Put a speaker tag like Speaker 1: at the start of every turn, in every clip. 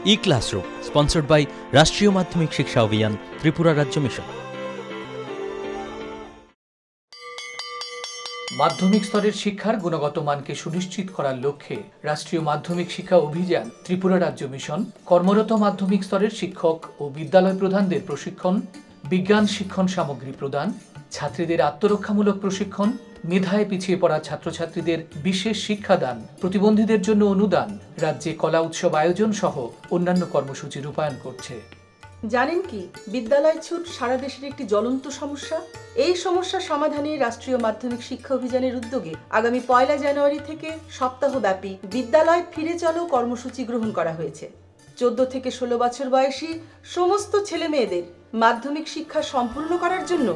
Speaker 1: E-Classroom, sponsored by রাষ্ট্রীয় মাধ্যমিক শিক্ষা অভিযান, ত্রিপুরা রাজ্য মিশন।
Speaker 2: মাধ্যমিক স্তরের শিক্ষার গুণগত মানকে সুনিশ্চিত করার লক্ষ্যে রাষ্ট্রীয় মাধ্যমিক শিক্ষা অভিযান, ত্রিপুরা রাজ্য মিশন কর্মরত মাধ্যমিক স্তরের শিক্ষক ও বিদ্যালয় প্রধানদের প্রশিক্ষণ, বিজ্ঞান শিক্ষণ সামগ্রী প্রদান, ছাত্রীদের আত্মরক্ষামূলক প্রশিক্ষণ, মেধায় পিছিয়ে পড়া ছাত্রছাত্রীদের বিশেষ শিক্ষাদান, প্রতিবন্ধীদের জন্য অনুদান, রাজ্যে কলা উৎসব আয়োজন সহ অন্যান্য কর্মসূচি রূপায়ণ করছে।
Speaker 3: জানেন কি, বিদ্যালয় ছুট সারা দেশের একটি জ্বলন্ত সমস্যা। এই সমস্যা সমাধানে রাষ্ট্রীয় মাধ্যমিক শিক্ষা অভিযানের উদ্যোগে আগামী 1 জানুয়ারি থেকে সপ্তাহব্যাপী বিদ্যালয় ফিরে চলো কর্মসূচি গ্রহণ করা হয়েছে। 14 থেকে 16 বছর বয়সী সমস্ত ছেলে মেয়েদের মাধ্যমিক শিক্ষা সম্পূর্ণ করার জন্য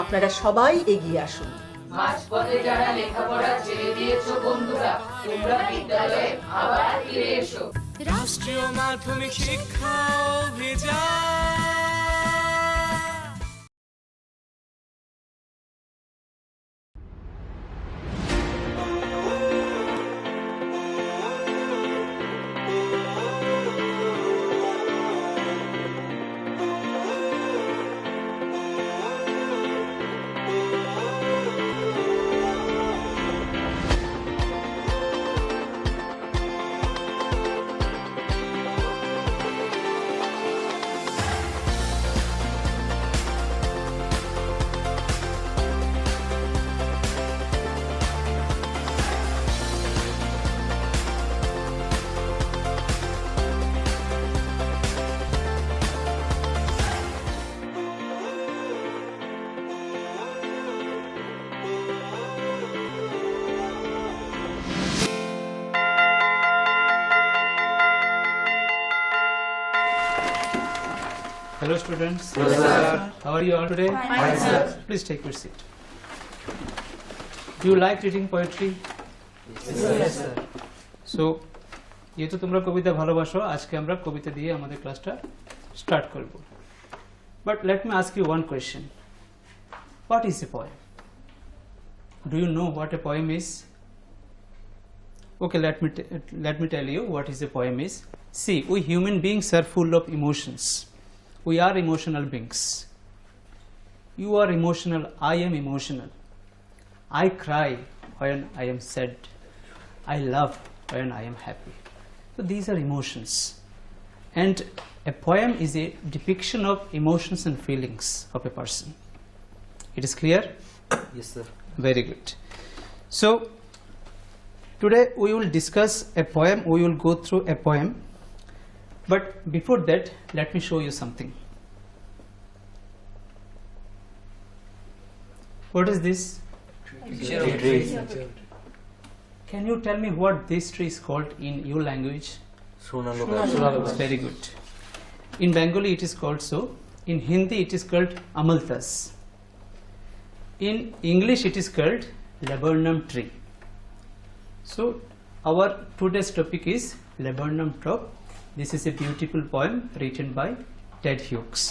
Speaker 3: আপনারা সবাই এগিয়ে আসুন।
Speaker 4: মাঝপথে যারা লেখাপড়া ছেড়ে দিয়েছো বন্ধুরা, তোমরা বিদ্যালয়ে আবার ফিরে এসো।
Speaker 5: রাষ্ট্রীয় মাধ্যমিক শিক্ষা অভিযান।
Speaker 6: Hello students. Hello, sir. How are you all today?
Speaker 4: Fine, sir.
Speaker 6: Please take your seat. Do you like reading poetry?
Speaker 4: Yes, sir.
Speaker 6: So, যেহেতু তোমরা কবিতা ভালোবাসো, আজকে আমরা কবিতা দিয়ে আমাদের ক্লাসটা স্টার্ট করব। But let me ask you one question. What is a poem? Do you know what a poem is? Okay, let me tell you what is a poem is. See, we human beings are full of emotions. We are emotional beings. You are emotional, I am emotional. I cry when I am sad. I love when I am happy. So these are emotions. And a poem is a depiction of emotions and feelings of a person. It is clear?
Speaker 1: Yes, sir.
Speaker 6: Very good. So today we will discuss a poem. We will go through a poem. But before that, let me show you something. What is this?
Speaker 1: Tree.
Speaker 6: Can you tell me what this tree is called in your language? Very good. In Bengali it is called so. In Hindi it is called amaltas. In English it is called laburnum tree. So our today's topic is laburnum top. This is a beautiful poem written by Ted Hughes.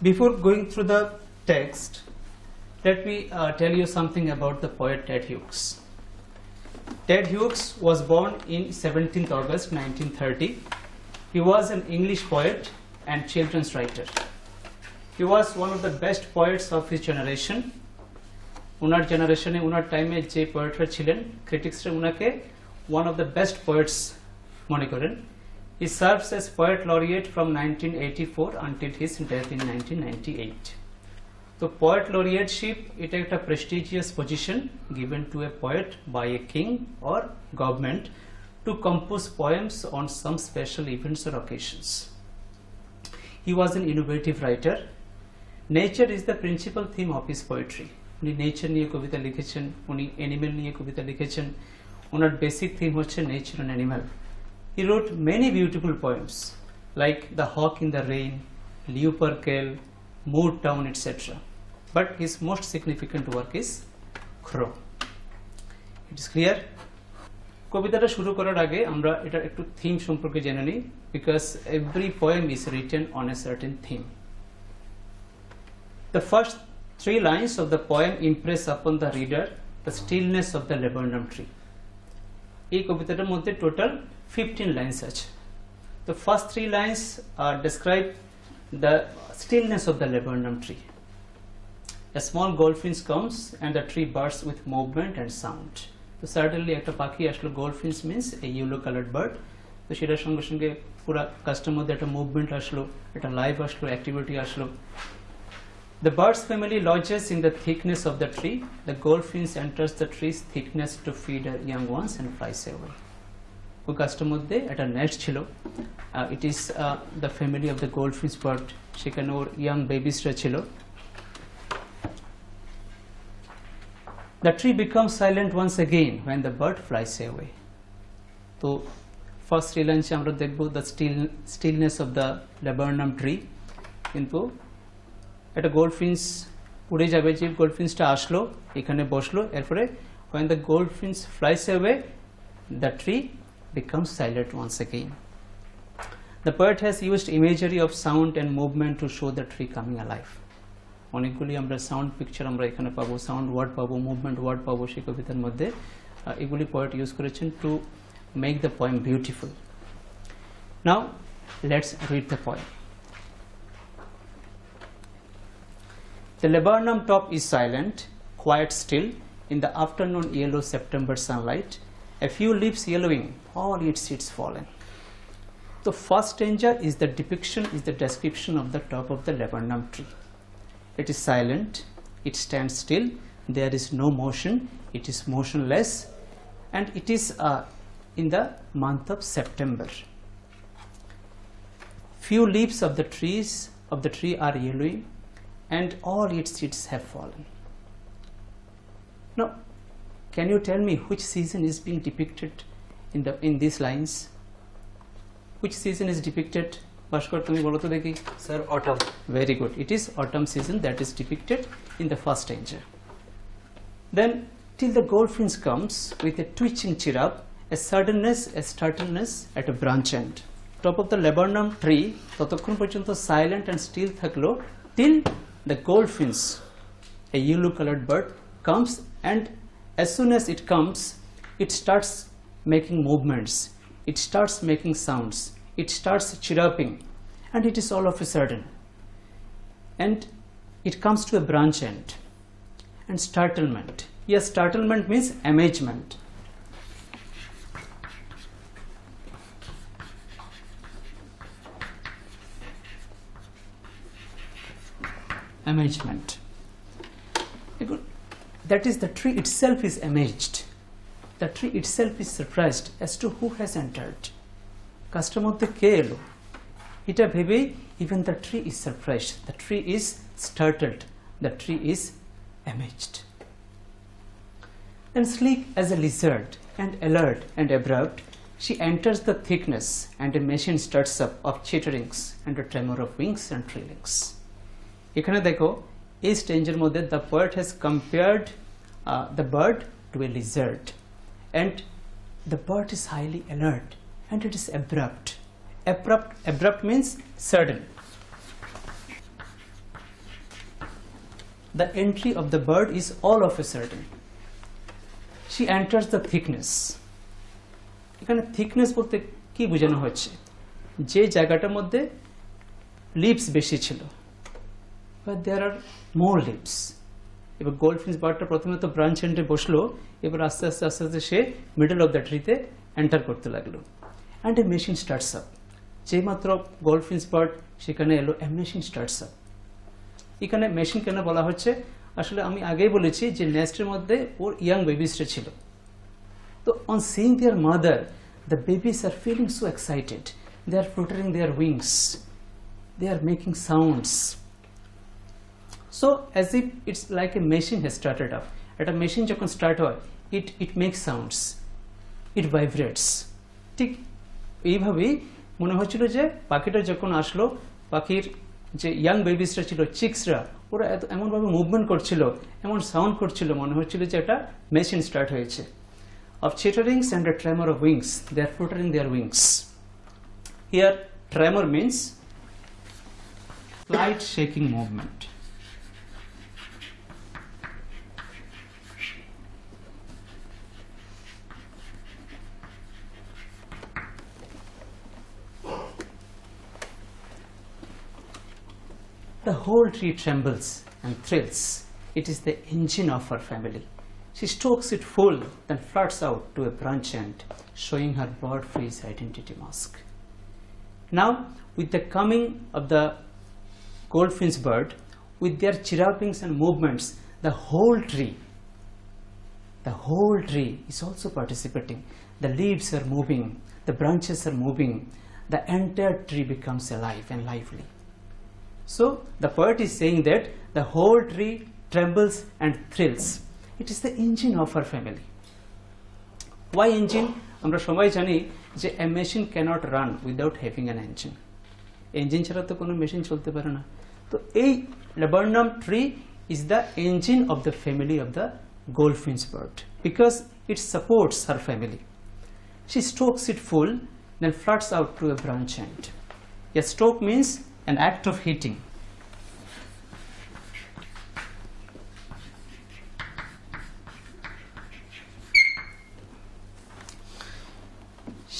Speaker 6: Before going through the text, let me tell you something about the poet Ted Hughes. Ted Hughes was born in 17th August 1930. He was an English poet and children's writer. He was one of the best poets of his generation. Unar generation e unar time e je poetra chilen, critics ra unake one of the best poets mone koren. He serves as poet laureate from 1984 until his death in 1998. So poet laureateship it is a prestigious position given to a poet by a king or government to compose poems on some special events or occasions. He was an innovative writer. Nature is the principal theme of his poetry. উনি nature নিয়ে কবিতা লিখেছেন, উনি animal নিয়ে কবিতা লিখেছেন। ওনার basic theme হচ্ছে nature and animal. He wrote many beautiful poems like The Hawk in the Rain, Lupercal, Mood Town, etc. But his most significant work is Crow. It is clear? কবিতাটা শুরু করার আগে আমরা এটার একটু থিম সম্পর্কে জেনে নিই, because every poem is written on a certain theme. The first 3 lines of the poem impress upon the reader the stillness of the laburnum tree. এই কবিতাটার মধ্যে টোটাল 15 লাইন্স আছে। The first 3 lines describe the stillness of the laburnum tree. A small goldfinch comes and the tree bursts with movement and sound. So certainly একটা পাখি আসলো, goldfinch means a yellow colored bird. তো সেটার সঙ্গে সঙ্গে পুরো কাস্টের মধ্যে একটা মুভমেন্ট আসলো, একটা লাইফ আসলো, অ্যাক্টিভিটি আসলো। The bird's family lodges in the thickness of the tree. The goldfinch enters the tree's thickness to feed her young ones and flies away. ওই কাস্টের মধ্যে একটা নেস্ট ছিল। It is the family of the goldfinch bird. সেখানে ওর young বেবিসরা ছিল। The tree becomes silent once again when the bird flies away. তো first 3 লাইনে আমরা দেখব the stillness of the laburnum tree. কিন্তু একটা গোল্ডফিঞ্চ উড়ে যাবে, যে গোল্ডফিঞ্চটা আসলো এখানে বসলো, এরপরে when the goldfinch flies away the tree becomes silent once again. The poet has used imagery of sound and movement to show the tree coming alive. অনেকগুলি আমরা সাউন্ড পিকচার আমরা এখানে পাবো, সাউন্ড ওয়ার্ড পাবো, মুভমেন্ট ওয়ার্ড পাবো সেই কবিতার মধ্যে। এগুলি পোয়েট ইউজ করেছেন to make the poem beautiful. Now let's read the poem. The laburnum top is silent, quite still, in the afternoon yellow September sunlight. A few leaves yellowing, all its seeds fallen. The first stanza is the description of the top of the laburnum tree. It is silent, it stands still, there is no motion, it is motionless, and it is in the month of September. Few leaves of the tree are yellowing, and all its seeds have fallen. Now, can you tell me which season is being depicted in these lines? Which season is depicted? Bhaskar, tumi bolo to dekhi.
Speaker 7: Sir, autumn.
Speaker 6: Very good. It is autumn season that is depicted in the first stanza. Then, till the goldfinch comes with a twitching chirrup, a suddenness, a startleness at a branch end. Top of the laburnum tree, ততক্ষণ পর্যন্ত silent and still থাকলো till the goldfinch, a yellow colored bird, comes, and as soon as it comes, it starts making movements, it starts making sounds, it starts chirruping, and it is all of a sudden. And it comes to a branch end. And startlement. Yes, startlement means amazement. Amazement. That is, the tree itself is amazed. The tree itself is surprised as to who has entered. Customer the kelo. Ita bhebe, even the tree is surprised. The tree is startled. The tree is amazed. Then sleek as a lizard and alert and abrupt, she enters the thickness, and a machine starts up of chitterings and a tremor of wings and trillings. এখানে দেখো এই স্টেঞ্জের মধ্যে the poet has compared the bird to a lizard, and the bird is highly alert and it is abrupt. Abrupt means sudden. The entry of the bird is all of a sudden. She enters the thickness. এখানে thickness বলতে কি বোঝানো হচ্ছে? যে জায়গাটার মধ্যে leaves বেশি ছিল, but there are more leaves. এবার গোল্ডফিঞ্চ বার্ডটা প্রথমে তো ব্রাঞ্চ এন্ডে বসলো, এবার আস্তে আস্তে সে মিডল অফ দ্য ট্রিতে এন্টার করতে লাগলো, and a machine starts up. যেই মাত্র গোল্ডফিঞ্চ বার্ড সেখানে এলো, এ মেশিন স্টার্টস আপ। এখানে মেশিন কেন বলা হচ্ছে? আসলে আমি আগেই বলেছি যে নেস্টের মধ্যে ওর ইয়াং বেবিসটা ছিল। তো on seeing their mother, the babies are feeling so excited, they are fluttering their wings, they are making sounds. So as if it's like a machine has started up. At a machine যখন start হয়, it makes sounds, it vibrates. ঠিক এইভাবেই মনে হচ্ছিল যে পাখিটা যখন আসলো, পাখির যে ইয়াং বেবিসরা ছিল, চিক্সরা, ওরা এমনভাবে মুভমেন্ট করছিল, এমন সাউন্ড করছিল, মনে হচ্ছিল যে একটা মেশিন স্টার্ট হয়েছে। of chitterings and a tremor of wings. They are fluttering their wings. Here, tremor means slight shaking movement. The whole tree trembles and thrills. It is the engine of her family. She strokes it full, then flirts out to a branch end, showing her bird face identity mask. Now, with the coming of the goldfinch bird, with their chirrupings and movements, the whole tree is also participating. The leaves are moving, the branches are moving, the entire tree becomes alive and lively. So, the poet is saying that the whole tree trembles and thrills. It is the engine of our family. Why engine? আমরা সবাই জানি যে a machine cannot run without having an engine. Engine ছাড়া তো কোনো machine চলতে পারে না। তো এই laburnum tree is the engine of the family of the goldfinch bird because it supports her family. She strokes it full, then flirts out to a branch end. A stroke means an act of hitting.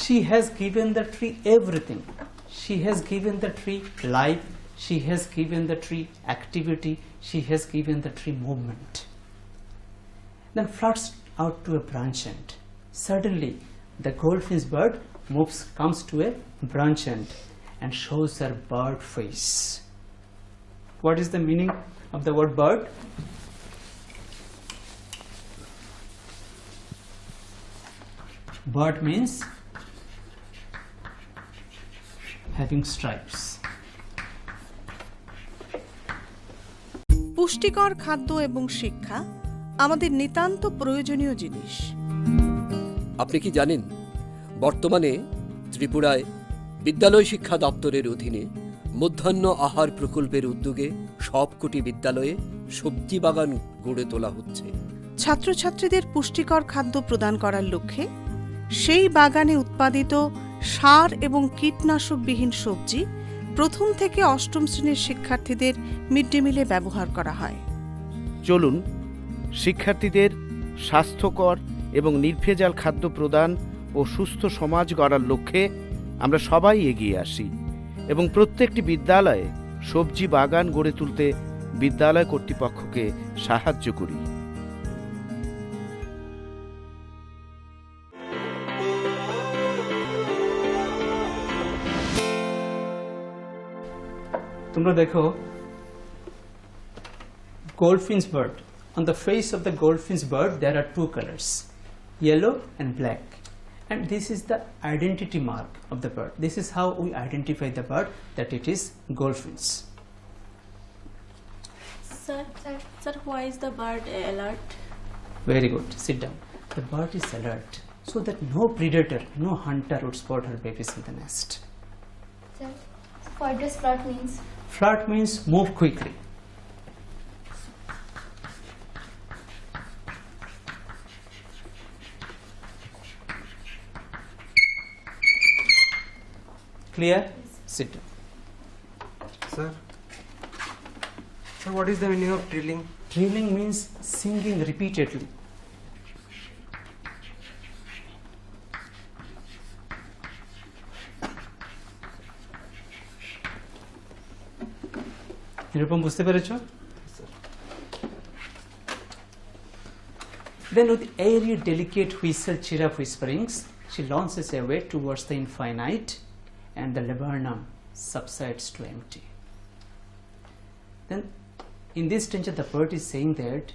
Speaker 6: She has given the tree everything. She has given the tree life. She has given the tree activity. She has given the tree movement. Then flirts out to a branch end. Suddenly, the goldfinch bird comes to a branch end and shows her bird face. What is the meaning of the word bird? Bird means having stripes.
Speaker 7: পুষ্টিকর খাদ্য এবং শিক্ষা আমাদের নিতান্ত প্রয়োজনীয় জিনিস।
Speaker 8: আপনি কি জানেন বর্তমানে ত্রিপুরায় বিদ্যালয় শিক্ষা দপ্তরের অধীনে মধ্যাহ্ন আহার প্রকল্পের উদ্যোগে সবকটি বিদ্যালয়ে সবজি বাগান গড়ে তোলা হচ্ছে।
Speaker 7: ছাত্রছাত্রীদের পুষ্টিকর খাদ্য প্রদান করার লক্ষ্যে সেই বাগানে উৎপাদিত সার এবং কীটনাশকবিহীন সবজি প্রথম থেকে অষ্টম শ্রেণীর শিক্ষার্থীদের মিড ডে মিলে ব্যবহার করা হয়।
Speaker 9: চলুন শিক্ষার্থীদের স্বাস্থ্যকর এবং নির্ভেজাল খাদ্য প্রদান ও সুস্থ সমাজ গড়ার লক্ষ্যে আমরা সবাই এগিয়ে আসি এবং প্রত্যেকটি বিদ্যালয়ে সবজি বাগান গড়ে তুলতে বিদ্যালয় কর্তৃপক্ষকে সাহায্য করি।
Speaker 6: তোমরা দেখো goldfinch bird. On the face of the goldfinch bird there are two colors, yellow and black, and this is the identity mark of the bird. This is how we identify the bird that it is goldfinch.
Speaker 10: Sir, why is the bird alert?
Speaker 6: Very good, sit down. The bird is alert so that no predator, no hunter would spot her babies in the nest.
Speaker 10: Sir, what does flirt means?
Speaker 6: Flirt means move quickly. Clear? Sit down.
Speaker 11: Sir, what is the meaning of trilling?
Speaker 6: Trilling means singing repeatedly. এরকম বুঝতে পেরেছো? Then with airy delicate whistle chirrup whisperings, she launches away towards the infinite and the laburnum subsides to empty. Then in this stanza the poet is saying that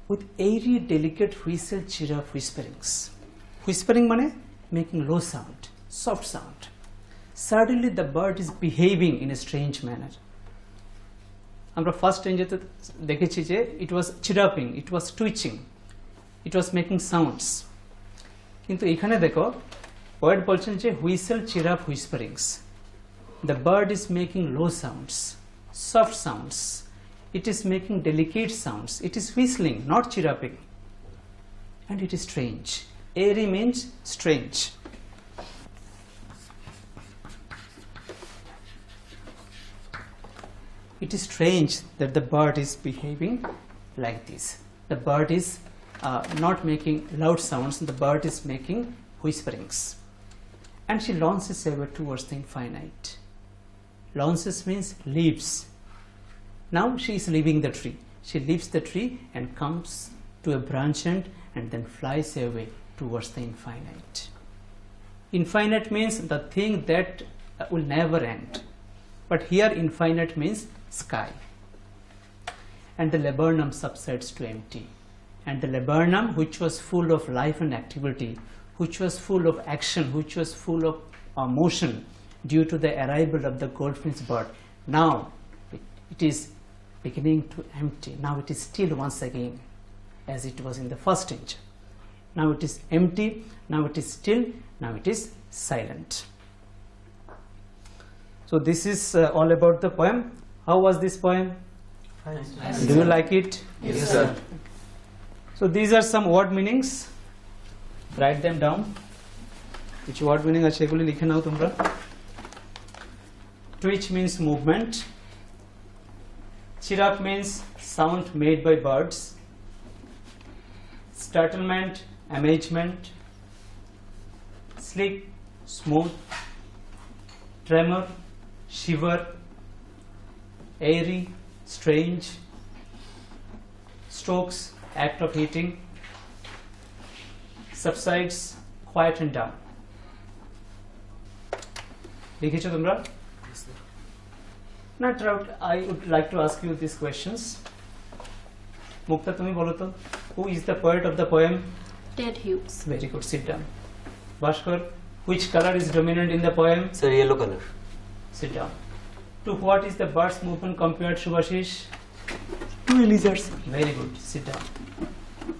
Speaker 6: with airy delicate whistle chirrup whisperings. Whispering মানে making low sound, soft sound. Suddenly the bird is behaving in a strange manner. আমরা first স্টেঞ্জেতে দেখেছি যে it was chirruping, it was twitching, it was making sounds, কিন্তু এখানে দেখো poet বলছেন যে whistle chirrup whisperings. The bird is making low sounds, soft sounds, it is making delicate sounds, it is whistling, not chirruping, and it is strange. Airy means strange. It is strange that the bird is behaving like this. The bird is not making loud sounds, the bird is making whisperings. And she launches away towards the infinite. Launches means leaves. Now she is leaving the tree. She leaves the tree and comes to a branch end and then flies away towards the infinite. Infinite means the thing that will never end. But here infinite means sky. And the laburnum subsides to empty. And the laburnum, which was full of life and activity, which was full of action, which was full of motion due to the arrival of the goldfinch bird, now it is beginning to empty. Now it is still once again as it was in the first inch. Now it is empty, now it is still, now it is silent. So this is all about the poem. How was this poem? Do you like it?
Speaker 11: Yes, sir.
Speaker 6: So these are some word meanings. Write them down. Which word meaning আছে এগুলি লিখে নাও তোমরা. Twitch means movement. Chirrup means sound made by birds. Startlement, amazement. Slick, smooth. Tremor, shiver. Airy, strange. Strokes, act of hitting. Subsides, quieten down. লিখেছো তোমরা? Now I would like to ask you these questions. Mukta, তুমি বলো তো, who is the poet of the poem?
Speaker 10: Ted Hughes.
Speaker 6: Very good, sit down. Bhaskar, which color is dominant in the poem?
Speaker 11: Sir, yellow color.
Speaker 6: Sit down. To what is the bird's movement compared, Shubhashish? To lizards. Very good, sit down.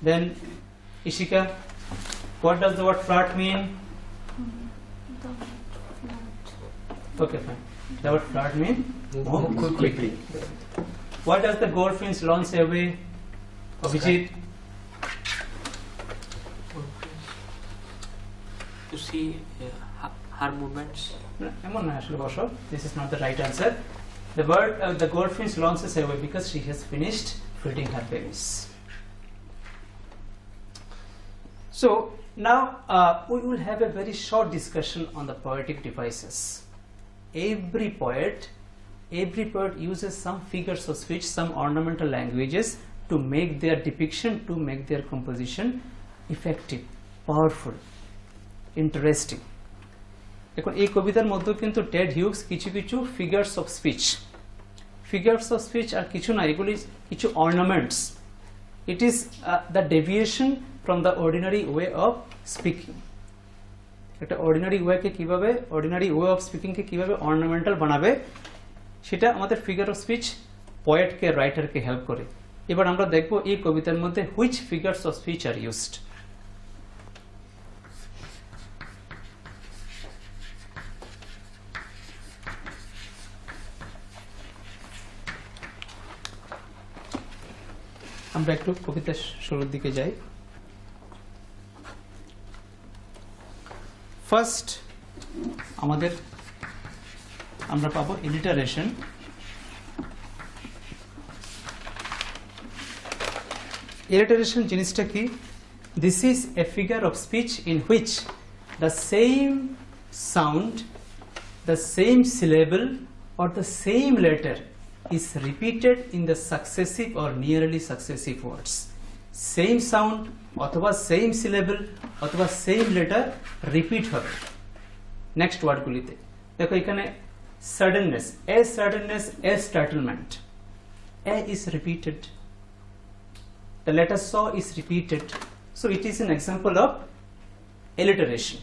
Speaker 6: Then Ishika, what does the word flirt mean? Okay, fine. The word flirt mean move quickly. What does the goldfinch launch away? Abhijit?
Speaker 11: To see her movements.
Speaker 6: This is not the right answer. The goldfinch launches away because she has finished feeding her babies. So now we will have a very short discussion on the poetic devices. Every poet uses some figures of speech, some ornamental languages to make their depiction, to make their composition effective, powerful, interesting. এখন এই কবিতার মধ্যে কিন্তু Ted হিউগস কিছু কিছু figures of speech আর কিছু না, এগুলি কিছু ornaments. It is the deviation from the ordinary way of speaking. একটা অর্ডিনারি ওয়ে অফ স্পিকিংকে কিভাবে অর্নামেন্টাল বানাবে সেটা আমাদের ফিগার অফ স্পিচ পোয়েটকে, রাইটারকে হেল্প করে. এবার আমরা দেখব এই কবিতার মধ্যে which figures of speech are used. আমরা একটু কবিতার শুরুর দিকে যাই. ফার্স্ট আমরা পাবো ইলিটারেশন. ইলিটারেশন জিনিসটা কি? This is a figure of speech in which the same sound, the same syllable or the same letter is repeated in the successive or nearly successive words. Same sound অথবা same syllable অথবা same letter repeat হবে next word গুলিতে. দেখো এখানে suddenness, a startlement, a is repeated, the letter saw is repeated, so it is an example of alliteration.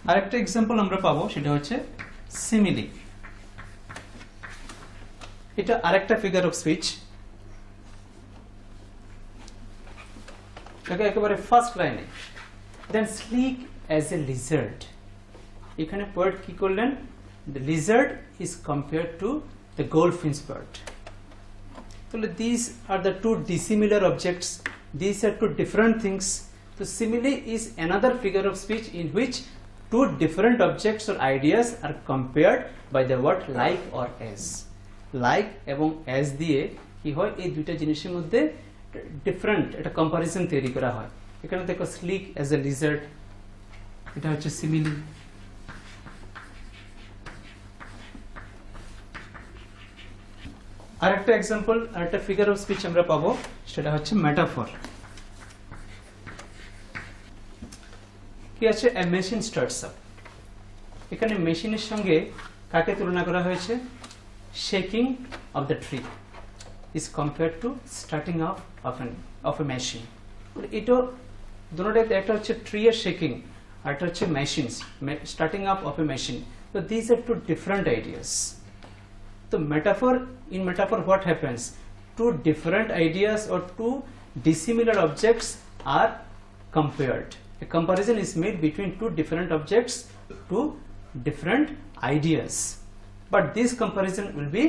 Speaker 6: আরেকটা example আমরা পাবো, সেটা হচ্ছে সিমিলি. এটা আরেকটা ফিগার অফ স্পিচ. একেবারে ফার্স্ট লাইনে, then sleek as a lizard. এখানে পোয়েট কি করলেন? The lizard is compared to the goldfinch bird. So these are the two dissimilar objects. These are two different things. So simile is another figure of speech in which two different objects or ideas are compared by the word like or as. Like এবং as দিয়ে কি হয়, এই দুইটা জিনিসের মধ্যে different একটা comparison তৈরি করা হয়। এখানে দেখো স্লিক অ্যাজ এ লিজার্ড, এটা হচ্ছে সিমিলি। আরেকটা এক্সাম্পল, আরেকটা ফিগার অফ স্পিচ আমরা পাবো, সেটা হচ্ছে মেটাফর। কি আছে, এ মেশিন স্টার্টস আপ। এখানে মেশিনের সঙ্গে কাকে তুলনা করা হয়েছে? Shaking of the tree is compared to starting off of a machine. এটা দুটোটাতে একটা হচ্ছে ট্রি এর শেকিং আর একটা হচ্ছে machines starting of of A machine. So these are two different ideas. So in metaphor what happens? Two different ideas or two dissimilar objects are compared. A comparison is made between two different objects, two different ideas. But this comparison will be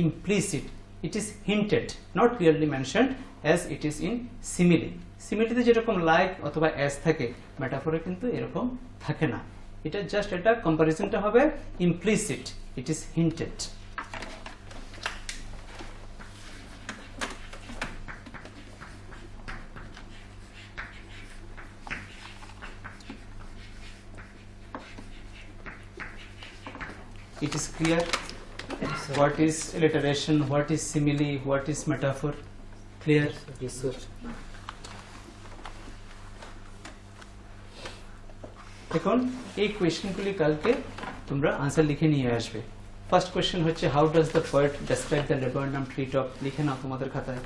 Speaker 6: implicit. It is hinted, not clearly mentioned as it is in simile. Simile যেরকম like অথবা as থাকে, মেটাফরে কিন্তু এরকম থাকে না। এটা just এটা কম্পারিজনটা হবে implicit, it is hinted. It is clear what is alliteration, what is simile, what is metaphor? Clear?
Speaker 11: Yes, sir.
Speaker 6: এখন এই কোয়েশ্চেনগুলি কালকে তোমরা আনসার লিখে নিয়ে আসবে। ফার্স্ট কোয়েশ্চেন হচ্ছে, how does the poet describe the laburnum tree top? লিখে নাও তোমাদের খাতায়।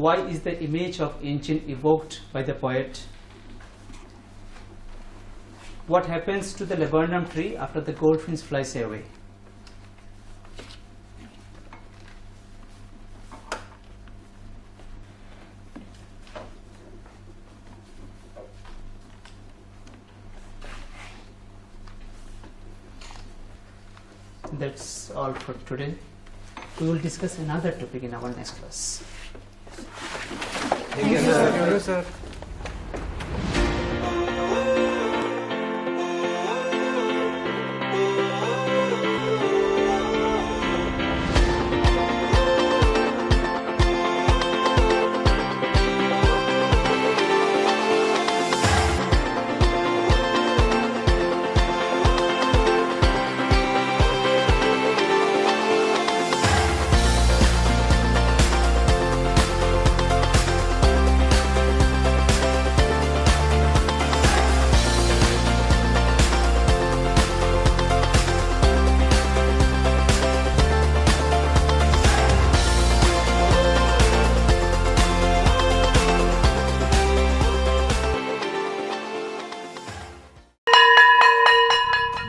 Speaker 6: Why is the image of engine evoked by the poet? What happens to the laburnum tree after the goldfinch flies away? That's all for today. We will discuss another topic in our next class.
Speaker 11: Thank you, sir. Thank you, sir.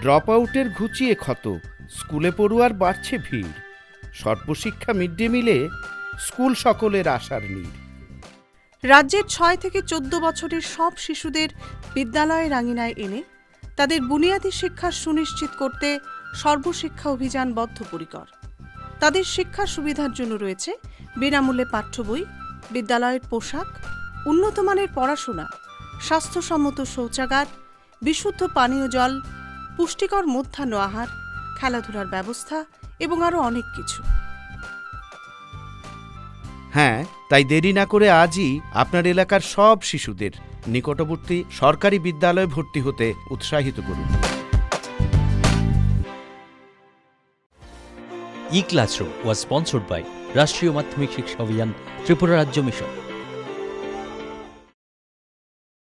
Speaker 9: Drop আউটের ঘুচিয়ে ক্ষত, স্কুলে পড়ুয়ার বাড়ছে ভিড়, সর্বশিক্ষা mid day মিলে school সকলের আশার নীড়।
Speaker 7: রাজ্যের 6 থেকে 14 বছরের সব শিশুদের বিদ্যালয়ের আঙিনায় এনে তাদের বুনিয়াদী শিক্ষা সুনিশ্চিত করতে সর্বশিক্ষা অভিযান বদ্ধপরিকর। তাদের শিক্ষার সুবিধার জন্য রয়েছে বিনামূল্যে পাঠ্য বই, বিদ্যালয়ের পোশাক, উন্নতমানের পড়াশোনা, স্বাস্থ্যসম্মত শৌচাগার, বিশুদ্ধ পানীয় জল, পুষ্টিকর মধ্যাহ্ন আহার, খেলাধুলার ব্যবস্থা এবং আরও অনেক কিছু।
Speaker 9: হ্যাঁ, তাই দেরি না করে আজই আপনার এলাকার সব শিশুদের নিকটবর্তী সরকারি বিদ্যালয়ে ভর্তি হতে উৎসাহিত করুন।
Speaker 1: E-Classroom was sponsored by রাষ্ট্রীয় মাধ্যমিক শিক্ষা অভিযান ত্রিপুরা রাজ্য মিশন।